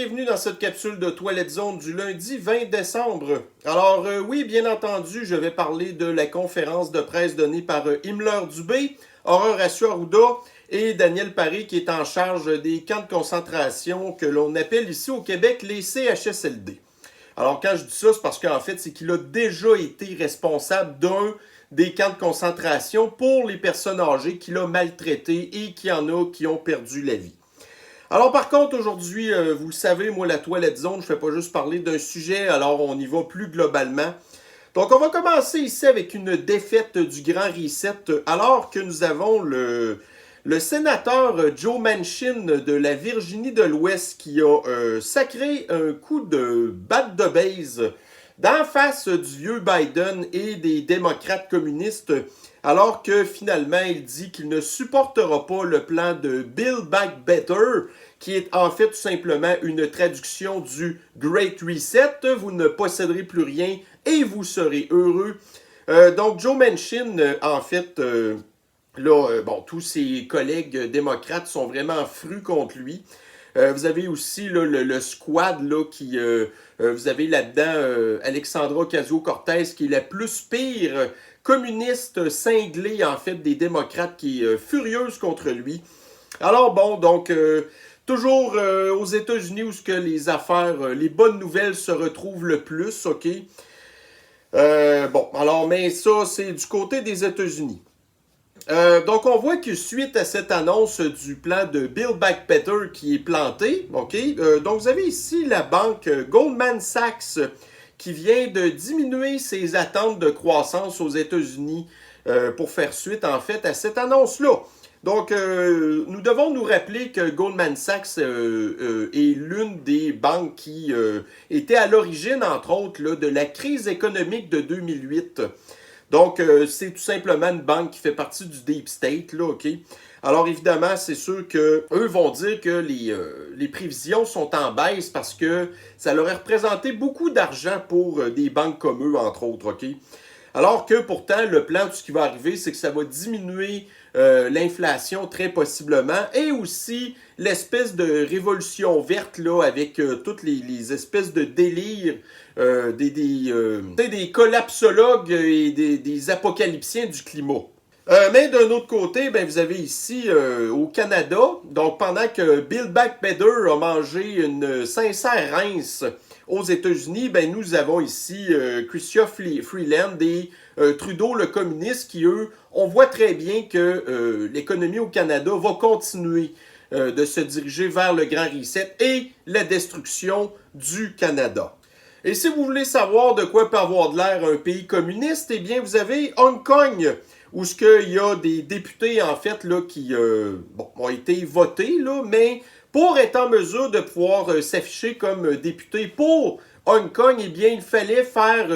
bienvenue dans cette capsule de Toilette Zone du lundi 20 décembre. Alors oui, bien entendu, je vais parler de la conférence de presse donnée par Himmler Dubé, Horacio Arruda et Daniel Paré qui est en charge des camps de concentration que l'on appelle ici au Québec les CHSLD. Alors quand je dis ça, c'est parce qu'en fait, c'est qu'il a déjà été responsable d'un des camps de concentration pour les personnes âgées qu'il a maltraitées et qu'il y en a qui ont perdu la vie. Alors par contre, aujourd'hui, vous le savez, moi, la Toilette Zone, je ne fais pas juste parler d'un sujet, alors on y va plus globalement. Donc on va commencer ici avec une défaite du Grand Reset, alors que nous avons le sénateur Joe Manchin de la Virginie de l'Ouest qui a sacré un coup de batte de base d'en face du vieux Biden et des démocrates communistes, alors que finalement il dit qu'il ne supportera pas le plan de Build Back Better, qui est en fait tout simplement une traduction du Great Reset. Vous ne posséderez plus rien et vous serez heureux. Donc Joe Manchin, en fait, tous ses collègues démocrates sont vraiment frus contre lui. Vous avez aussi là, le squad là, qui... vous avez là-dedans Alexandra Ocasio-Cortez qui est la plus pire communiste cinglée en fait des démocrates qui est furieuse contre lui. Alors bon, donc toujours aux États-Unis où ce que les affaires, les bonnes nouvelles se retrouvent le plus, ok? Mais ça c'est du côté des États-Unis. Donc, on voit que suite à cette annonce du plan de Build Back Better qui est planté, ok, donc vous avez ici la banque Goldman Sachs qui vient de diminuer ses attentes de croissance aux États-Unis pour faire suite en fait à cette annonce-là. Donc, nous devons nous rappeler que Goldman Sachs est l'une des banques qui était à l'origine, entre autres, là, de la crise économique de 2008. Donc, c'est tout simplement une banque qui fait partie du Deep State, là, OK? Alors, évidemment, c'est sûr qu'eux vont dire que les prévisions sont en baisse parce que ça leur a représenté beaucoup d'argent pour des banques comme eux, entre autres, OK? Alors que, pourtant, le plan, tout ce qui va arriver, c'est que ça va diminuer l'inflation très possiblement et aussi l'espèce de révolution verte, là, avec toutes les espèces de délires des collapsologues et des apocalyptiens du climat. Mais d'un autre côté, ben, vous avez ici au Canada, donc pendant que Build Back Better a mangé une sincère rince aux États-Unis, ben, nous avons ici Chrystia Freeland et Trudeau le communiste qui, eux, on voit très bien que l'économie au Canada va continuer de se diriger vers le Grand Reset et la destruction du Canada. Et si vous voulez savoir de quoi peut avoir de l'air un pays communiste, eh bien, vous avez Hong Kong, où il y a des députés, en fait, là, qui ont été votés, là, mais pour être en mesure de pouvoir s'afficher comme député pour Hong Kong, eh bien, il fallait faire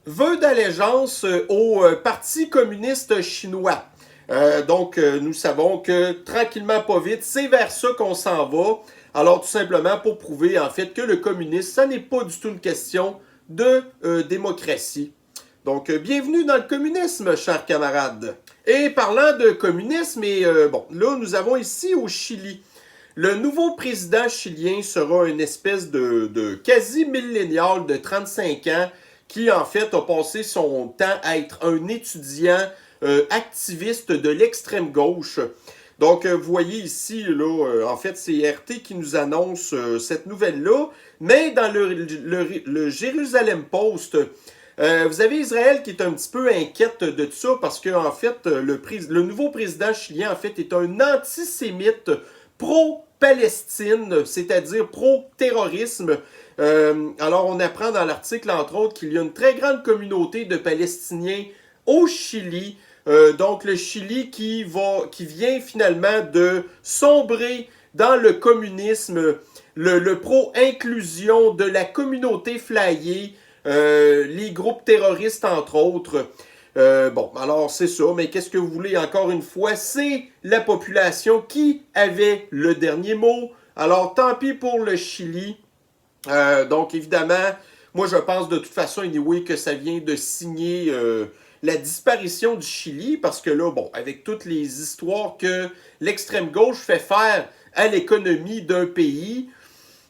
vœu d'allégeance au Parti communiste chinois. Nous savons que, tranquillement, pas vite, c'est vers ça qu'on s'en va. Alors, tout simplement pour prouver, en fait, que le communisme, ça n'est pas du tout une question de démocratie. Donc, bienvenue dans le communisme, chers camarades. Et parlant de communisme, là, nous avons ici au Chili. Le nouveau président chilien sera une espèce de quasi-millénial de 35 ans qui, en fait, a passé son temps à être un étudiant activiste de l'extrême gauche. Donc, vous voyez ici, là, en fait, c'est RT qui nous annonce cette nouvelle-là. Mais dans le Jérusalem Post, vous avez Israël qui est un petit peu inquiète de tout ça parce que, en fait, le nouveau président chilien, en fait, est un antisémite pro-Palestine, c'est-à-dire pro-terrorisme. Alors, on apprend dans l'article, entre autres, qu'il y a une très grande communauté de Palestiniens au Chili. Donc, le Chili qui vient finalement de sombrer dans le communisme, le pro-inclusion de la communauté flyée, les groupes terroristes, entre autres. Alors c'est ça, mais qu'est-ce que vous voulez? Encore une fois, c'est la population qui avait le dernier mot. Alors, tant pis pour le Chili. Donc, évidemment, moi, je pense de toute façon, anyway, que ça vient de signer la disparition du Chili, parce que là, avec toutes les histoires que l'extrême gauche fait faire à l'économie d'un pays.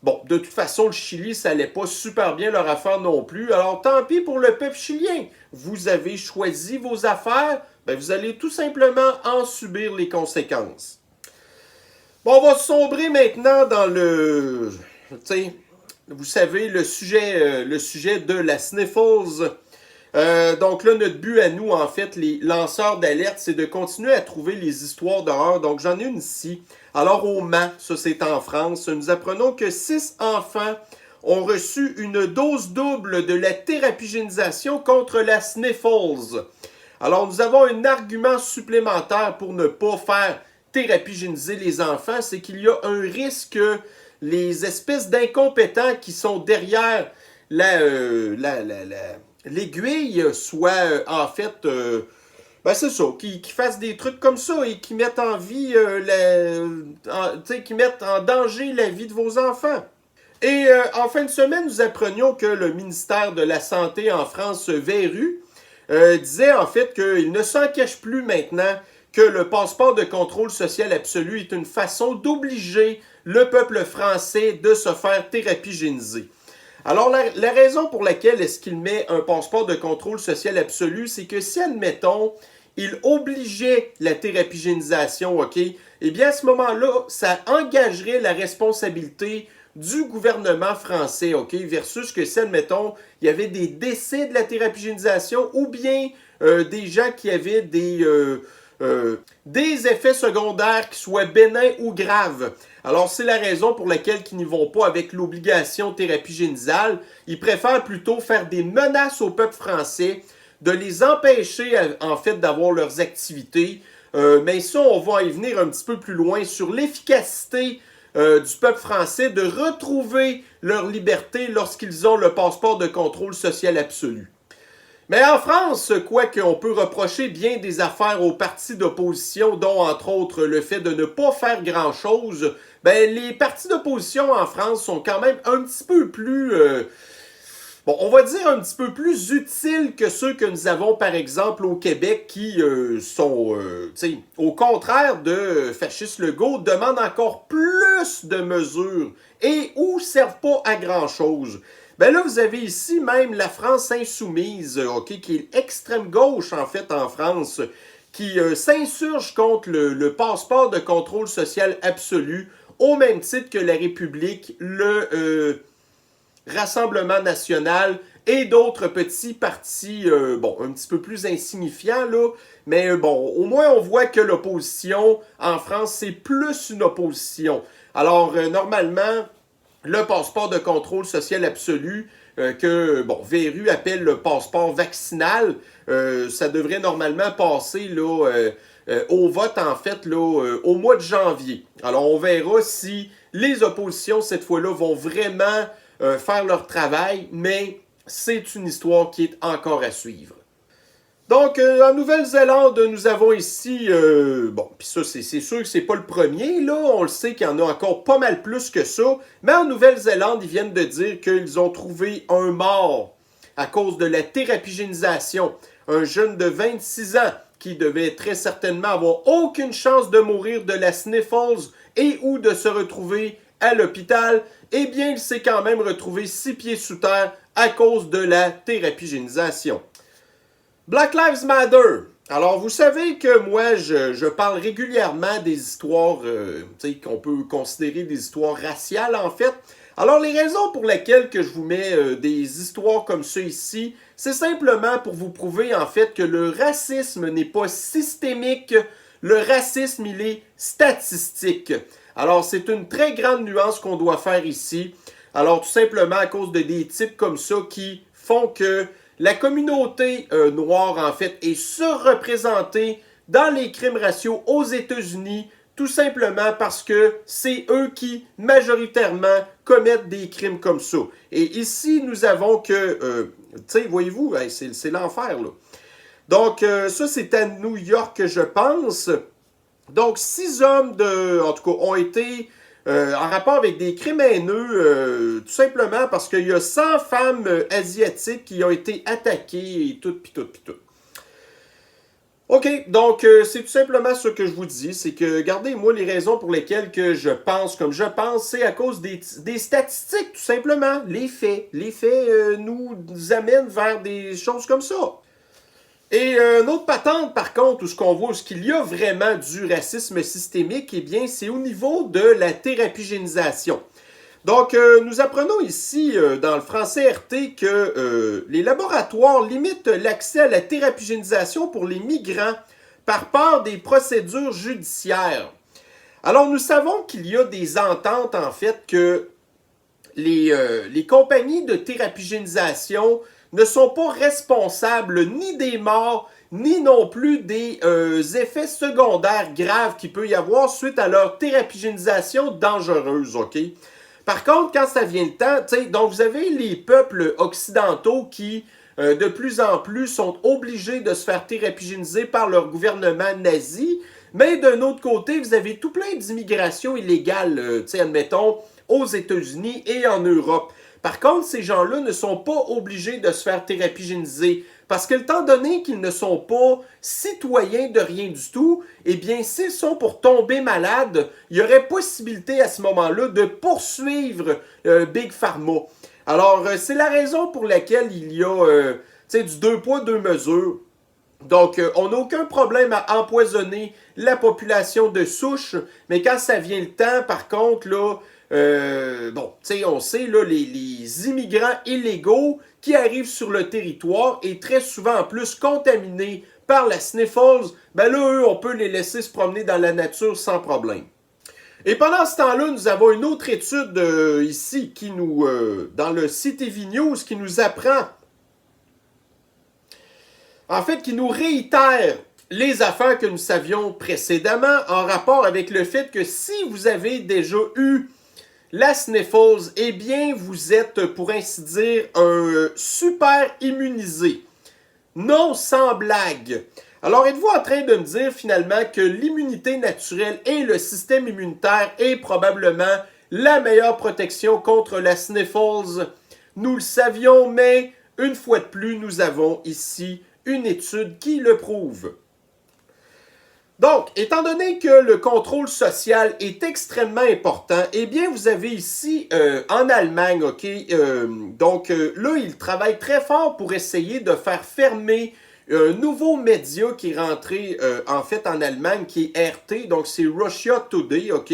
Bon, de toute façon, le Chili, ça n'allait pas super bien leur affaire non plus. Alors, tant pis pour le peuple chilien. Vous avez choisi vos affaires, ben, vous allez tout simplement en subir les conséquences. Bon, on va sombrer maintenant dans le... Tu sais, vous savez, le sujet de la sniffles. Donc là, notre but à nous, en fait, les lanceurs d'alerte, c'est de continuer à trouver les histoires d'horreur. Donc j'en ai une ici. Alors au Mans, ça c'est en France, nous apprenons que 6 enfants ont reçu une dose double de la thérapigénisation contre la sniffles. Alors nous avons un argument supplémentaire pour ne pas faire thérapigéniser les enfants, c'est qu'il y a un risque que les espèces d'incompétents qui sont derrière l'aiguille soient en fait, ben c'est ça, qui fassent des trucs comme ça et qui mettent en vie, qui mettent en danger la vie de vos enfants. Et en fin de semaine, nous apprenions que le ministère de la Santé en France, Véru, disait en fait qu'il ne s'en cache plus maintenant que le passeport de contrôle social absolu est une façon d'obliger le peuple français de se faire thérapigéniser. Alors, la raison pour laquelle est-ce qu'il met un passeport de contrôle social absolu, c'est que si, admettons, il obligeait la thérapigénisation, OK, eh bien, à ce moment-là, ça engagerait la responsabilité du gouvernement français, OK, versus que si, admettons, il y avait des décès de la thérapigénisation ou bien des gens qui avaient des effets secondaires qui soient bénins ou graves. Alors, c'est la raison pour laquelle ils n'y vont pas avec l'obligation thérapigénisale. Ils préfèrent plutôt faire des menaces au peuple français, de les empêcher, en fait, d'avoir leurs activités. Mais ça, on va y venir un petit peu plus loin sur l'efficacité du peuple français de retrouver leur liberté lorsqu'ils ont le passeport de contrôle social absolu. Mais en France, quoique on peut reprocher bien des affaires aux partis d'opposition, dont entre autres le fait de ne pas faire grand-chose, ben les partis d'opposition en France sont quand même un petit peu plus, on va dire un petit peu plus utiles que ceux que nous avons par exemple au Québec qui sont, au contraire de Fasciste Legault, demandent encore plus de mesures et ou servent pas à grand-chose. Ben là, vous avez ici même la France insoumise, OK, qui est l'extrême gauche, en fait, en France, qui s'insurge contre le passeport de contrôle social absolu, au même titre que la République, le Rassemblement national et d'autres petits partis, un petit peu plus insignifiants, là, mais au moins on voit que l'opposition en France, c'est plus une opposition. Alors, normalement, le passeport de contrôle social absolu, que Véru appelle le passeport vaccinal, ça devrait normalement passer là, au vote, en fait, là, au mois de janvier. Alors, on verra si les oppositions, cette fois-là, vont vraiment faire leur travail, mais c'est une histoire qui est encore à suivre. Donc, en Nouvelle-Zélande, nous avons ici, puis ça, c'est sûr que c'est pas le premier, là, on le sait qu'il y en a encore pas mal plus que ça, mais en Nouvelle-Zélande, ils viennent de dire qu'ils ont trouvé un mort à cause de la thérapigénisation, un jeune de 26 ans qui devait très certainement avoir aucune chance de mourir de la sniffles et ou de se retrouver à l'hôpital, eh bien, il s'est quand même retrouvé 6 pieds sous terre à cause de la thérapigénisation. Black Lives Matter. Alors, vous savez que moi, je parle régulièrement des histoires qu'on peut considérer des histoires raciales, en fait. Alors, les raisons pour lesquelles que je vous mets des histoires comme ça ici, c'est simplement pour vous prouver, en fait, que le racisme n'est pas systémique. Le racisme, il est statistique. Alors, c'est une très grande nuance qu'on doit faire ici. Alors, tout simplement à cause de des types comme ça qui font que la communauté noire, en fait, est surreprésentée dans les crimes raciaux aux États-Unis, tout simplement parce que c'est eux qui, majoritairement, commettent des crimes comme ça. Et ici, nous avons que, voyez-vous, c'est l'enfer, là. Donc, ça, c'est à New York, je pense. Donc, 6 hommes, en tout cas, ont été en rapport avec des crimes haineux, tout simplement parce qu'il y a 100 femmes asiatiques qui ont été attaquées et tout, puis tout, puis tout. OK, donc c'est tout simplement ce que je vous dis, c'est que, regardez, moi, les raisons pour lesquelles que je pense comme je pense, c'est à cause des statistiques, tout simplement, les faits. Les faits nous amènent vers des choses comme ça. Et une autre patente, par contre, où ce qu'on voit, où ce qu'il y a vraiment du racisme systémique, eh bien, c'est au niveau de la thérapigénisation. Donc, nous apprenons ici, dans le français RT, que les laboratoires limitent l'accès à la thérapigénisation pour les migrants par peur des procédures judiciaires. Alors, nous savons qu'il y a des ententes, en fait, que les compagnies de thérapigénisation ne sont pas responsables ni des morts, ni non plus des effets secondaires graves qu'il peut y avoir suite à leur thérapigénisation dangereuse, OK? Par contre, quand ça vient le temps, donc vous avez les peuples occidentaux qui, de plus en plus, sont obligés de se faire thérapigéniser par leur gouvernement nazi, mais d'un autre côté, vous avez tout plein d'immigration illégale, admettons, aux États-Unis et en Europe. Par contre, ces gens-là ne sont pas obligés de se faire thérapigéniser. Parce que, étant donné qu'ils ne sont pas citoyens de rien du tout, eh bien, s'ils sont pour tomber malades, il y aurait possibilité à ce moment-là de poursuivre Big Pharma. Alors, c'est la raison pour laquelle il y a du deux poids, deux mesures. Donc, on n'a aucun problème à empoisonner la population de souche, mais quand ça vient le temps, par contre, là, on sait, là, les immigrants illégaux qui arrivent sur le territoire et très souvent en plus contaminés par la sniffles, ben là, eux, on peut les laisser se promener dans la nature sans problème. Et pendant ce temps-là, nous avons une autre étude ici qui nous, dans le CTV News, qui nous apprend, en fait, qui nous réitère les affaires que nous savions précédemment en rapport avec le fait que si vous avez déjà eu la sniffles, eh bien, vous êtes, pour ainsi dire, un super immunisé. Non, sans blague. Alors, êtes-vous en train de me dire finalement que l'immunité naturelle et le système immunitaire est probablement la meilleure protection contre la sniffles? Nous le savions, mais une fois de plus, nous avons ici une étude qui le prouve. Donc, étant donné que le contrôle social est extrêmement important, eh bien, vous avez ici en Allemagne, OK, là, ils travaillent très fort pour essayer de faire fermer un nouveau média qui est rentré, en fait, en Allemagne, qui est RT, donc c'est Russia Today, OK.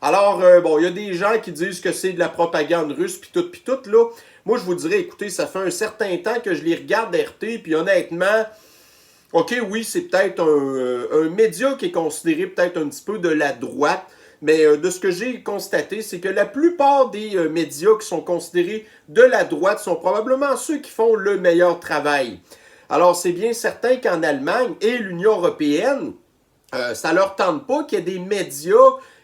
Alors, il y a des gens qui disent que c'est de la propagande russe, puis tout, là. Moi, je vous dirais, écoutez, ça fait un certain temps que je les regarde RT, puis honnêtement, OK, oui, c'est peut-être un média qui est considéré peut-être un petit peu de la droite, mais de ce que j'ai constaté, c'est que la plupart des médias qui sont considérés de la droite sont probablement ceux qui font le meilleur travail. Alors, c'est bien certain qu'en Allemagne et l'Union européenne, ça leur tente pas qu'il y ait des médias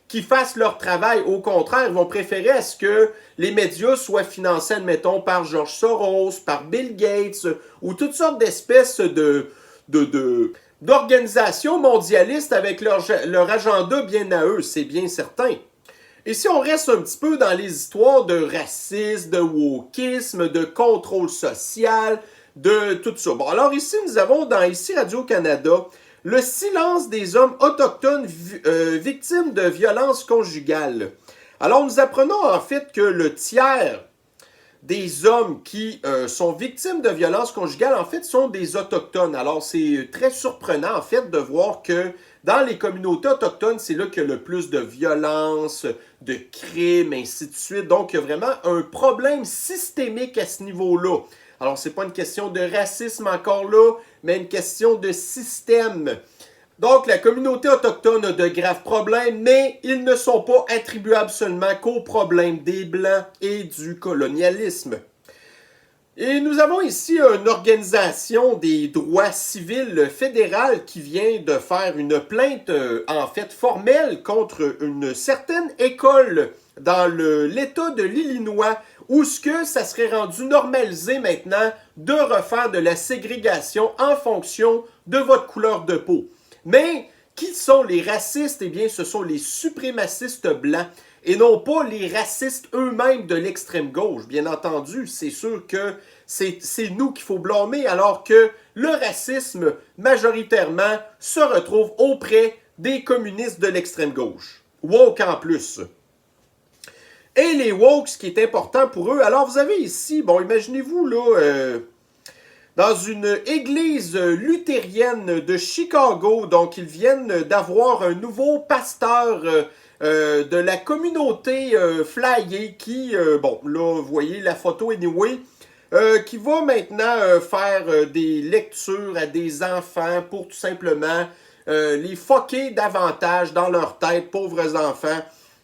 qui fassent leur travail. Au contraire, ils vont préférer à ce que les médias soient financés, admettons, par George Soros, par Bill Gates, ou toutes sortes d'espèces d'organisations mondialistes avec leur agenda bien à eux, c'est bien certain. Et si on reste un petit peu dans les histoires de racisme, de wokisme, de contrôle social, de tout ça. Bon, alors ici, nous avons dans ici Radio-Canada le silence des hommes autochtones victimes de violences conjugales. Alors, nous apprenons en fait que le tiers des hommes qui sont victimes de violences conjugales, en fait, sont des autochtones. Alors, c'est très surprenant, en fait, de voir que dans les communautés autochtones, c'est là qu'il y a le plus de violences, de crimes, ainsi de suite. Donc, il y a vraiment un problème systémique à ce niveau-là. Alors, c'est pas une question de racisme encore là, mais une question de système. Donc, la communauté autochtone a de graves problèmes, mais ils ne sont pas attribuables seulement qu'aux problèmes des Blancs et du colonialisme. Et nous avons ici une organisation des droits civils fédérale qui vient de faire une plainte, en fait, formelle contre une certaine école dans l'État de l'Illinois où ce que ça serait rendu normalisé maintenant de refaire de la ségrégation en fonction de votre couleur de peau. Mais qui sont les racistes? Eh bien, ce sont les suprémacistes blancs. et non pas les racistes eux-mêmes de l'extrême gauche. Bien entendu, c'est sûr que c'est nous qu'il faut blâmer, alors que le racisme, majoritairement, se retrouve auprès des communistes de l'extrême gauche. Woke en plus. Et les woke, ce qui est important pour eux, alors vous avez ici, bon, imaginez-vous, là, dans une église luthérienne de Chicago, donc ils viennent d'avoir un nouveau pasteur de la communauté flyée qui, bon, là, vous voyez la photo anyway, qui va maintenant faire des lectures à des enfants pour tout simplement les fucker davantage dans leur tête, pauvres enfants.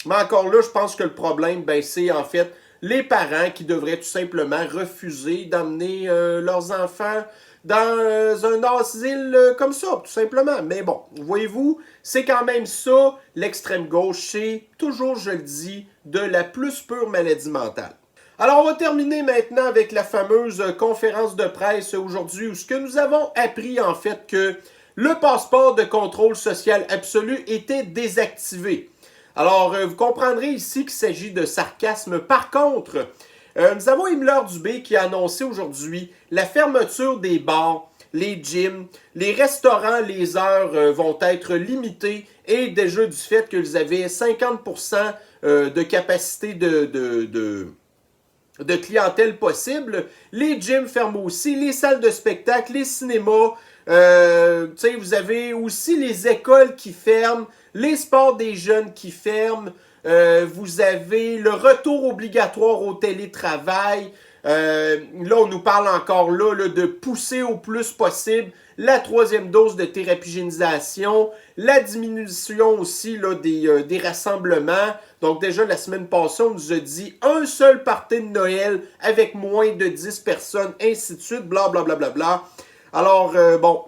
Mais encore là, je pense que le problème, ben, c'est en fait les parents qui devraient tout simplement refuser d'emmener leurs enfants dans un asile comme ça, tout simplement. Mais bon, voyez-vous, c'est quand même ça, l'extrême gauche, c'est toujours, je le dis, de la plus pure maladie mentale. Alors, on va terminer maintenant avec la fameuse conférence de presse aujourd'hui où ce que nous avons appris, en fait, que le passeport de contrôle social absolu était désactivé. Alors, vous comprendrez ici qu'il s'agit de sarcasme. Par contre, nous avons Himmler-Dubé qui a annoncé aujourd'hui la fermeture des bars, les gyms, les restaurants, les heures vont être limitées et déjà du fait qu'ils avaient 50% de capacité de clientèle possible. Les gyms ferment aussi, les salles de spectacle, les cinémas. Vous avez aussi les écoles qui ferment, les sports des jeunes qui ferment. Vous avez le retour obligatoire au télétravail. Là, on nous parle encore là, de pousser au plus possible la 3e dose de thérapie-génisation, la diminution aussi là, des rassemblements. Donc déjà, la semaine passée, on nous a dit un seul party de Noël avec moins de 10 personnes, ainsi de suite, blablabla. Bla, bla, bla. Alors, bon,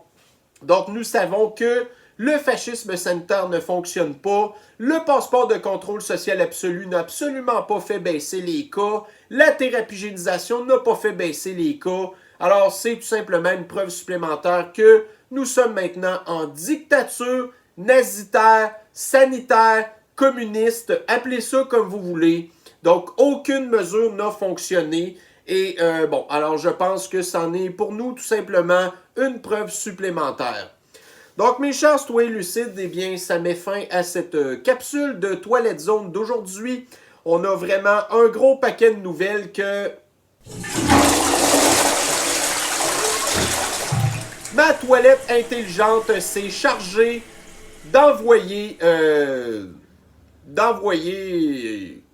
donc nous savons que le fascisme sanitaire ne fonctionne pas, le passeport de contrôle social absolu n'a absolument pas fait baisser les cas, la thérapie-génisation n'a pas fait baisser les cas. Alors, c'est tout simplement une preuve supplémentaire que nous sommes maintenant en dictature nazitaire, sanitaire, communiste, appelez ça comme vous voulez. Donc, aucune mesure n'a fonctionné. Et bon, alors je pense que c'en est pour nous tout simplement une preuve supplémentaire. Donc, mes chers citoyens lucides, eh bien, ça met fin à cette capsule de Toilette Zone d'aujourd'hui. On a vraiment un gros paquet de nouvelles que ma toilette intelligente s'est chargée d'envoyer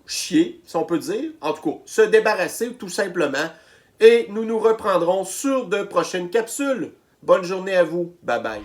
chier, si on peut dire. En tout cas, se débarrasser tout simplement. Et nous nous reprendrons sur de prochaines capsules. Bonne journée à vous. Bye bye.